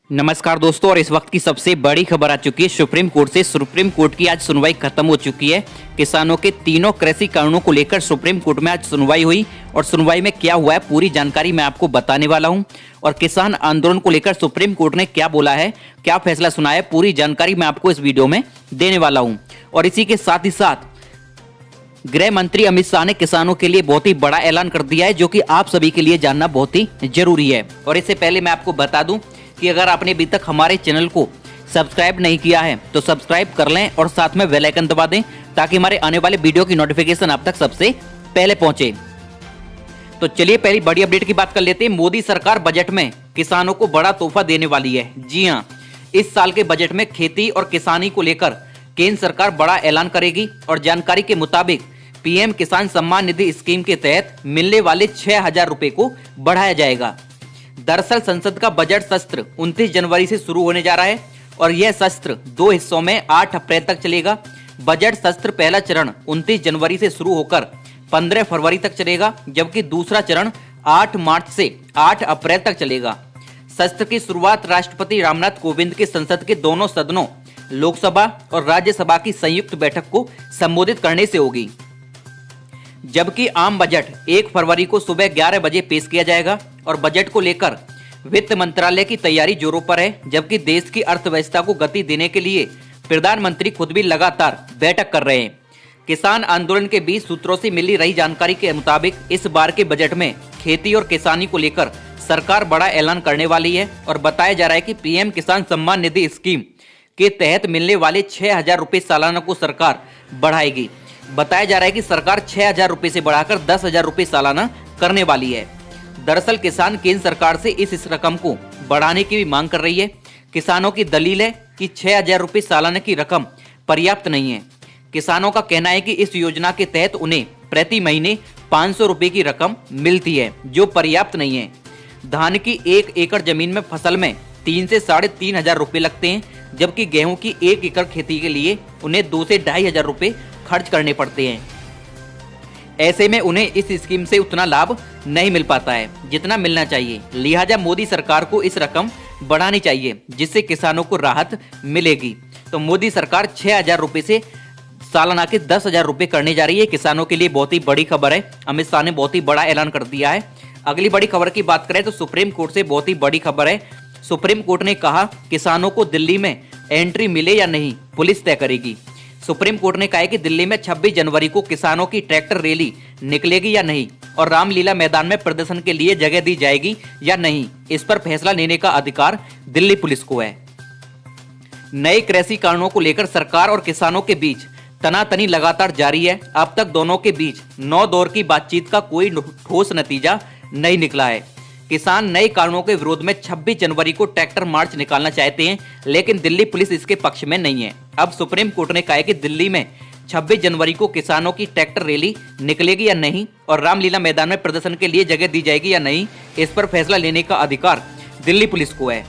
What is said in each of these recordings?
नमस्कार दोस्तों, और इस वक्त की सबसे बड़ी खबर आ चुकी है सुप्रीम कोर्ट से। सुप्रीम कोर्ट की आज सुनवाई खत्म हो चुकी है। किसानों के तीनों कृषि कानूनों को लेकर सुप्रीम कोर्ट में आज सुनवाई हुई और सुनवाई में क्या हुआ है पूरी जानकारी मैं आपको बताने वाला हूं। और किसान आंदोलन को लेकर सुप्रीम कोर्ट ने क्या बोला है, क्या फैसला सुनाया है, पूरी जानकारी मैं आपको इस वीडियो में देने वाला हूँ। और इसी के साथ ही साथ गृह मंत्री अमित शाह ने किसानों के लिए बहुत ही बड़ा ऐलान कर दिया है, जो कि आप सभी के लिए जानना बहुत ही जरूरी है। और इससे पहले मैं आपको बता दूं कि अगर आपने अभी तक हमारे चैनल को सब्सक्राइब नहीं किया है तो सब्सक्राइब कर लें और साथ में बेल आइकन दबा दें, ताकि हमारे आने वाले वीडियो की नोटिफिकेशन आप तक सबसे पहले पहुंचे। तो चलिए पहली बड़ी अपडेट की बात कर लेते हैं। मोदी सरकार बजट में किसानों को बड़ा तोहफा देने वाली है। जी हां, इस साल के बजट में खेती और किसानी को लेकर केंद्र सरकार बड़ा ऐलान करेगी। और जानकारी के मुताबिक पीएम किसान सम्मान निधि स्कीम के तहत मिलने वाले 6,000 रुपए को बढ़ाया जाएगा। दरअसल संसद का बजट सत्र 29 जनवरी से शुरू होने जा रहा है और यह सत्र 2 हिस्सों में 8 अप्रैल तक चलेगा। बजट सत्र पहला चरण 29 जनवरी से शुरू होकर 15 फरवरी तक चलेगा, जबकि दूसरा चरण 8 मार्च से 8 अप्रैल तक चलेगा। सत्र की शुरुआत राष्ट्रपति रामनाथ कोविंद के संसद के दोनों सदनों लोकसभा और राज्यसभा की संयुक्त बैठक को संबोधित करने से होगी, जबकि आम बजट 1 फरवरी को सुबह 11 बजे पेश किया जाएगा। और बजट को लेकर वित्त मंत्रालय की तैयारी जोरों पर है, जबकि देश की अर्थव्यवस्था को गति देने के लिए प्रधानमंत्री खुद भी लगातार बैठक कर रहे हैं। किसान आंदोलन के बीच सूत्रों से मिली रही जानकारी के मुताबिक इस बार के बजट में खेती और किसानी को लेकर सरकार बड़ा ऐलान करने वाली है। और बताया जा रहा है कि पीएम किसान सम्मान निधि स्कीम के तहत मिलने वाले 6,000 रुपए सालाना को सरकार बढ़ाएगी। बताया जा रहा है कि सरकार 6,000 रुपए से बढ़ाकर 10,000 रुपए सालाना करने वाली है। दरअसल किसान केंद्र सरकार से इस रकम को बढ़ाने की भी मांग कर रही है। किसानों की दलील है कि 6,000 रुपए सालाना की रकम पर्याप्त नहीं है। किसानों का कहना है कि इस योजना के तहत उन्हें प्रति महीने 500 रुपए की रकम मिलती है, जो पर्याप्त नहीं है। धान की 1 एकड़ जमीन में फसल में 3 से 3,500 रुपए लगते हैं, जबकि गेहूं की 1 एकड़ खेती के लिए उन्हें 2 से 2,500 रुपए खर्च करने पड़ते हैं। ऐसे में उन्हें इस स्कीम से उतना लाभ नहीं मिल पाता है जितना मिलना चाहिए। लिहाजा मोदी सरकार को इस रकम बढ़ानी चाहिए, जिससे किसानों को राहत मिलेगी। तो मोदी सरकार 6,000 रुपए से सालाना के 10,000 रुपए करने जा रही है। किसानों के लिए बहुत ही बड़ी खबर है। अमित शाह ने बहुत ही बड़ा ऐलान कर दिया है। अगली बड़ी खबर की बात करें तो सुप्रीम कोर्ट से बहुत ही बड़ी खबर है। सुप्रीम कोर्ट ने कहा किसानों को दिल्ली में एंट्री मिले या नहीं पुलिस तय करेगी। सुप्रीम कोर्ट ने कहा है कि दिल्ली में 26 जनवरी को किसानों की ट्रैक्टर रैली निकलेगी या नहीं, और रामलीला मैदान में प्रदर्शन के लिए जगह दी जाएगी या नहीं, इस पर फैसला लेने का अधिकार दिल्ली पुलिस को है। नए कृषि कानूनों को लेकर सरकार और किसानों के बीच तनातनी लगातार जारी है। अब तक दोनों के बीच 9 दौर की बातचीत का कोई ठोस नतीजा नहीं निकला है। किसान नए कानूनों के विरोध में 26 जनवरी को ट्रैक्टर मार्च निकालना चाहते हैं, लेकिन दिल्ली पुलिस इसके पक्ष में नहीं है। अब सुप्रीम कोर्ट ने कहा है कि दिल्ली में 26 जनवरी को किसानों की ट्रैक्टर रैली निकलेगी या नहीं और रामलीला मैदान में प्रदर्शन के लिए जगह दी जाएगी या नहीं, इस पर फैसला लेने का अधिकार दिल्ली पुलिस को है।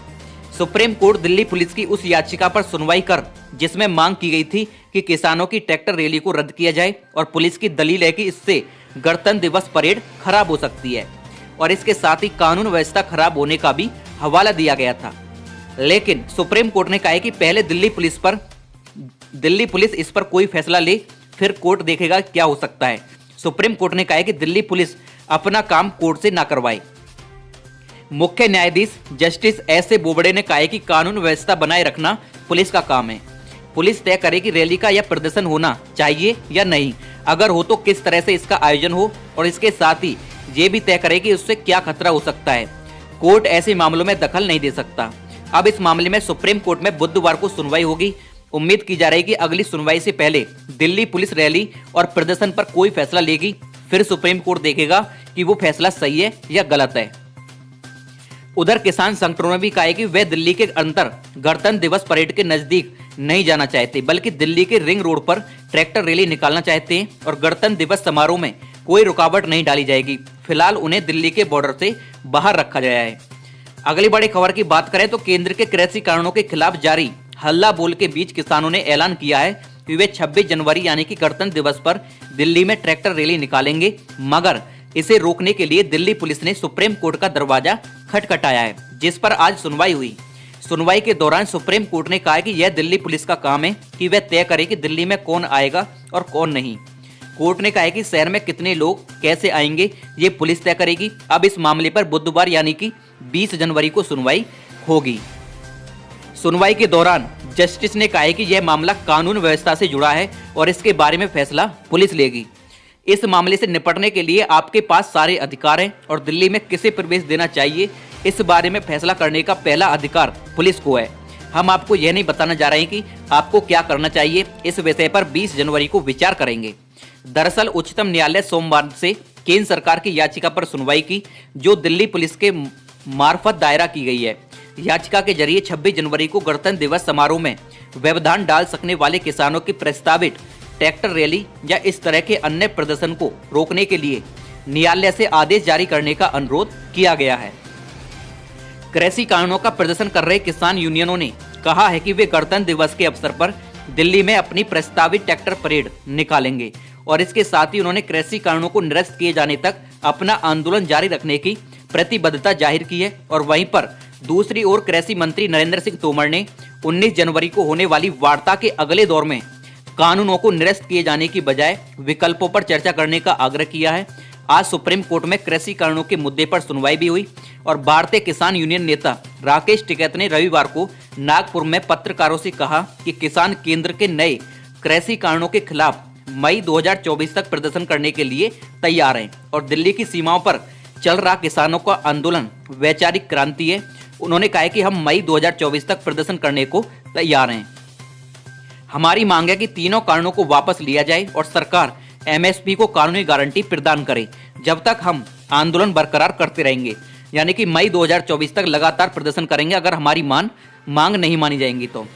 सुप्रीम कोर्ट दिल्ली पुलिस की उस याचिका पर सुनवाई कर जिसमें मांग की गई थी कि किसानों की ट्रैक्टर रैली को रद्द किया जाए, और पुलिस की दलील है कि इससे गणतंत्र दिवस परेड खराब हो सकती है, और इसके साथ ही कानून व्यवस्था खराब होने का भी हवाला दिया गया था। लेकिन सुप्रीम कोर्ट ने कहा है कि पहले दिल्ली पुलिस इस पर कोई फैसला ले, फिर कोर्ट देखेगा क्या हो सकता है। सुप्रीम कोर्ट ने कहा है कि दिल्ली पुलिस अपना काम कोर्ट से ना करवाए। मुख्य न्यायाधीश जस्टिस एस ए बोबडे ने कहा है कि कानून व्यवस्था बनाए रखना पुलिस का काम है। पुलिस तय करे कि रैली का यह प्रदर्शन होना चाहिए या नहीं, अगर हो तो किस तरह से इसका आयोजन हो, और इसके साथ ही ये भी तय करे कि उससे क्या खतरा हो सकता है। कोर्ट ऐसे मामलों में दखल नहीं दे सकता। अब इस मामले में सुप्रीम कोर्ट में बुधवार को सुनवाई होगी। उम्मीद की जा रही है कि अगली सुनवाई से पहले दिल्ली पुलिस रैली और प्रदर्शन पर कोई फैसला लेगी, फिर सुप्रीम कोर्ट देखेगा कि वो फैसला सही है या गलत है। उधर किसान संगठनों ने भी कहा है कि वे दिल्ली के अंदर गणतंत्र दिवस परेड के नजदीक नहीं जाना चाहते, बल्कि दिल्ली के रिंग रोड पर ट्रैक्टर रैली निकालना चाहते हैं, और गणतंत्र दिवस समारोह में कोई रुकावट नहीं डाली जाएगी। फिलहाल उन्हें दिल्ली के बॉर्डर से बाहर रखा गया है। अगली बड़ी खबर की बात करें तो केंद्र के कृषि कानूनों के खिलाफ जारी हल्ला बोल के बीच किसानों ने ऐलान किया है कि वे 26 जनवरी यानी कि गणतंत्र दिवस पर दिल्ली में ट्रैक्टर रैली निकालेंगे, मगर इसे रोकने के लिए दिल्ली पुलिस ने सुप्रीम कोर्ट का दरवाजा खटखटाया है, जिस पर आज सुनवाई हुई। सुनवाई के दौरान सुप्रीम कोर्ट ने कहा कि यह दिल्ली पुलिस का काम है कि वह तय करे कि दिल्ली में कौन आएगा और कौन नहीं। कोर्ट ने कहा है कि शहर में कितने लोग कैसे आएंगे ये पुलिस तय करेगी। अब इस मामले पर बुधवार यानी कि 20 जनवरी को सुनवाई होगी। सुनवाई के दौरान जस्टिस ने कहा है कि यह मामला कानून व्यवस्था से जुड़ा है और इसके बारे में फैसला पुलिस लेगी। इस मामले से निपटने के लिए आपके पास सारे अधिकार हैं और दिल्ली में किसे प्रवेश देना चाहिए इस बारे में फैसला करने का पहला अधिकार पुलिस को है। हम आपको यह नहीं बताना जा रहे हैं कि आपको क्या करना चाहिए। इस विषय पर 20 जनवरी को विचार करेंगे। दरअसल उच्चतम न्यायालय सोमवार से केंद्र सरकार की याचिका पर सुनवाई की, जो दिल्ली पुलिस के मार्फत दायरा की गई है। याचिका के जरिए 26 जनवरी को गणतंत्र दिवस समारोह में व्यवधान डाल सकने वाले किसानों की प्रस्तावित ट्रैक्टर रैली या इस तरह के अन्य प्रदर्शन को रोकने के लिए न्यायालय से आदेश जारी करने का अनुरोध किया गया है। कृषि कानूनों का प्रदर्शन कर रहे किसान यूनियनों ने कहा है कि वे गणतंत्र दिवस के अवसर पर दिल्ली में अपनी प्रस्तावित ट्रैक्टर परेड निकालेंगे और इसके साथ ही उन्होंने कृषि कानूनों को निरस्त किए जाने तक अपना आंदोलन जारी रखने की प्रतिबद्धता जाहिर की है। और वहीं पर दूसरी ओर कृषि मंत्री नरेंद्र सिंह तोमर ने 19 जनवरी को होने वाली वार्ता के अगले दौर में कानूनों को निरस्त किए जाने की बजाय विकल्पों पर चर्चा करने का आग्रह किया है। आज सुप्रीम कोर्ट में कृषि कानूनों के मुद्दे पर सुनवाई भी हुई और भारतीय किसान यूनियन नेता राकेश टिकैत ने रविवार को नागपुर में पत्रकारों से कहा कि किसान केंद्र के नए कृषि कानूनों के खिलाफ मई 2024 तक प्रदर्शन करने के लिए तैयार हैं और दिल्ली की सीमाओं पर चल रहा किसानों का आंदोलन वैचारिक क्रांति है। उन्होंने कहा कि हम मई 2024 तक प्रदर्शन करने को तैयार हैं। हमारी मांग है कि तीनों कानूनों को वापस लिया जाए और सरकार एमएसपी को कानूनी गारंटी प्रदान करे। जब तक हम आंदोलन बरकरार करते रहेंगे, यानी कि मई 2024 तक लगातार प्रदर्शन करेंगे अगर हमारी मांग नहीं मानी जाएंगी तो।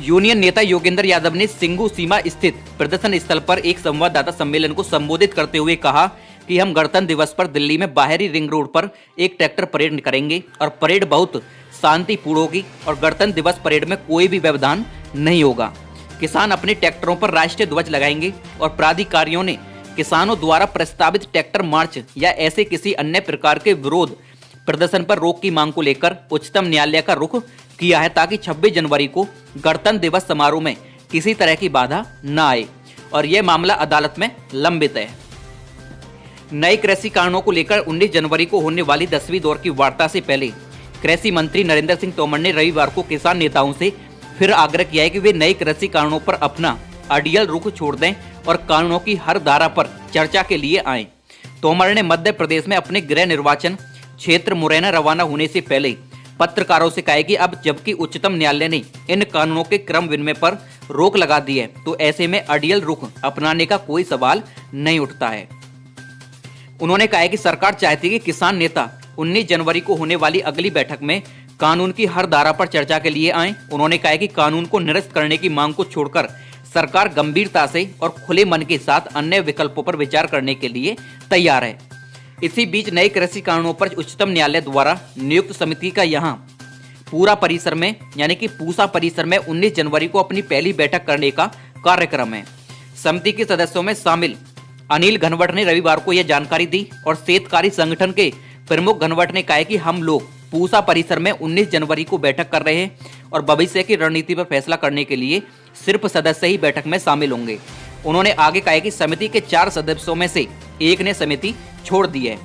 यूनियन नेता योगेंद्र यादव ने सिंगू सीमा स्थित प्रदर्शन स्थल पर एक संवाददाता सम्मेलन को संबोधित करते हुए कहा कि हम गणतंत्र दिवस पर दिल्ली में बाहरी रिंग रोड पर एक ट्रैक्टर परेड करेंगे और परेड बहुत शांतिपूर्ण होगी और गणतंत्र दिवस परेड में कोई भी व्यवधान नहीं होगा। किसान अपने ट्रैक्टरों पर राष्ट्रीय ध्वज लगाएंगे और प्राधिकारियों ने किसानों द्वारा प्रस्तावित ट्रैक्टर मार्च या ऐसे किसी अन्य प्रकार के विरोध प्रदर्शन पर रोक की मांग को लेकर उच्चतम न्यायालय का रुख किया है, ताकि 26 जनवरी को गणतंत्र दिवस समारोह में किसी तरह की बाधा न आए और यह मामला अदालत में लंबित है। नए कृषि कानूनों को लेकर 19 जनवरी को होने वाली 10वीं दौर की वार्ता से पहले कृषि मंत्री नरेंद्र सिंह तोमर ने रविवार को किसान नेताओं से फिर आग्रह किया है कि वे नए कृषि कानूनों पर अपना अडियल रुख छोड़ दें और कानूनों की हर धारा पर चर्चा के लिए आएं। तोमर ने मध्य प्रदेश में अपने गृह निर्वाचन क्षेत्र मुरैना रवाना होने से पहले पत्रकारों से कहा कि अब जबकि उच्चतम न्यायालय ने इन कानूनों के क्रम विनिमय पर रोक लगा दी है, तो ऐसे में अडियल रुख अपनाने का कोई सवाल नहीं उठता है। उन्होंने कहा कि सरकार चाहती है कि किसान नेता 19 जनवरी को होने वाली अगली बैठक में कानून की हर धारा पर चर्चा के लिए आए। उन्होंने कहा कि कानून को निरस्त करने की मांग को छोड़कर सरकार गंभीरता से और खुले मन के साथ अन्य विकल्पों पर विचार करने के लिए तैयार है। इसी बीच नए कृषि कानूनों पर उच्चतम न्यायालय द्वारा नियुक्त समिति का यहां पूरा परिसर में यानी कि पूसा परिसर में 19 जनवरी को अपनी पहली बैठक करने का कार्यक्रम है। समिति के सदस्यों में शामिल अनिल घनवट ने रविवार को यह जानकारी दी और शेतकारी संगठन के प्रमुख घनवट ने कहा कि हम लोग पूसा परिसर में 19 जनवरी को बैठक कर रहे हैं और भविष्य की रणनीति पर फैसला करने के लिए सिर्फ सदस्य ही बैठक में शामिल होंगे। उन्होंने आगे कहा कि समिति के 4 सदस्यों में से एक ने समिति छोड़ दी है।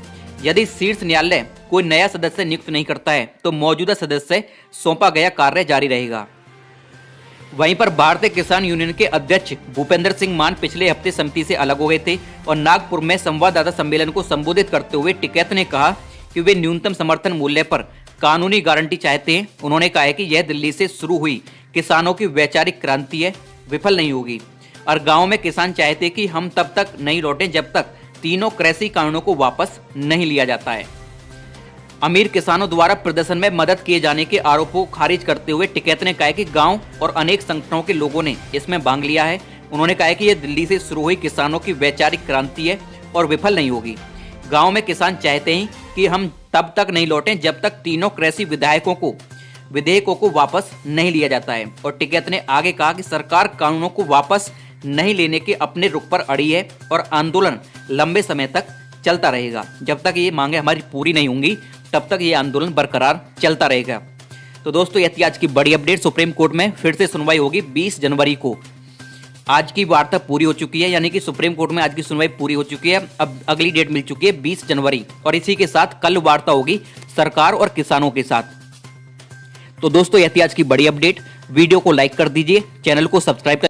यदि शीर्ष न्यायालय कोई नया सदस्य नियुक्त नहीं करता है तो मौजूदा सदस्य सौंपा गया कार्य जारी रहेगा। वहीं पर भारतीय किसान यूनियन के अध्यक्ष भूपेंद्र सिंह मान पिछले हफ्ते समिति से अलग हो गए थे और नागपुर में संवाददाता सम्मेलन को संबोधित करते हुए टिकैत ने कहा कि वे न्यूनतम समर्थन मूल्य पर कानूनी गारंटी चाहते हैं। उन्होंने कहा कि यह दिल्ली से शुरू हुई किसानों की वैचारिक क्रांति है, विफल नहीं होगी और गाँव में किसान चाहते हैं कि हम तब तक नहीं लौटे जब तक तीनों कृषि कानूनों को वापस नहीं लिया जाता है। अमीर किसानों द्वारा प्रदर्शन में मदद किए जाने के आरोपों को खारिज करते हुए टिकैत ने कहा कि गांव और अनेक संगठनों के लोगों ने इसमें भाग लिया है। उन्होंने कहा कि यह दिल्ली से शुरू हुई किसानों की वैचारिक क्रांति है और विफल नहीं होगी। गांव में किसान चाहते हैं कि हम तब तक नहीं लौटें जब तक तीनों कृषि विधेयकों को वापस नहीं लिया जाता है। और टिकैत ने आगे कहा कि सरकार कानूनों को वापस नहीं लेने के अपने रुख पर अड़ी है और आंदोलन लंबे समय तक चलता रहेगा। जब तक ये मांगे हमारी पूरी नहीं होंगी तब तक ये आंदोलन बरकरार चलता रहेगा। तो दोस्तों, यह थी आज की बड़ी अपडेट। सुप्रीम कोर्ट में फिर से सुनवाई होगी 20 जनवरी को। आज की वार्ता पूरी हो चुकी है, यानी कि सुप्रीम कोर्ट में आज की सुनवाई पूरी हो चुकी है। अब अगली डेट मिल चुकी है 20 जनवरी, और इसी के साथ कल वार्ता होगी सरकार और किसानों के साथ। तो दोस्तों, यह थी आज की बड़ी अपडेट। वीडियो को लाइक कर दीजिए, चैनल को सब्सक्राइब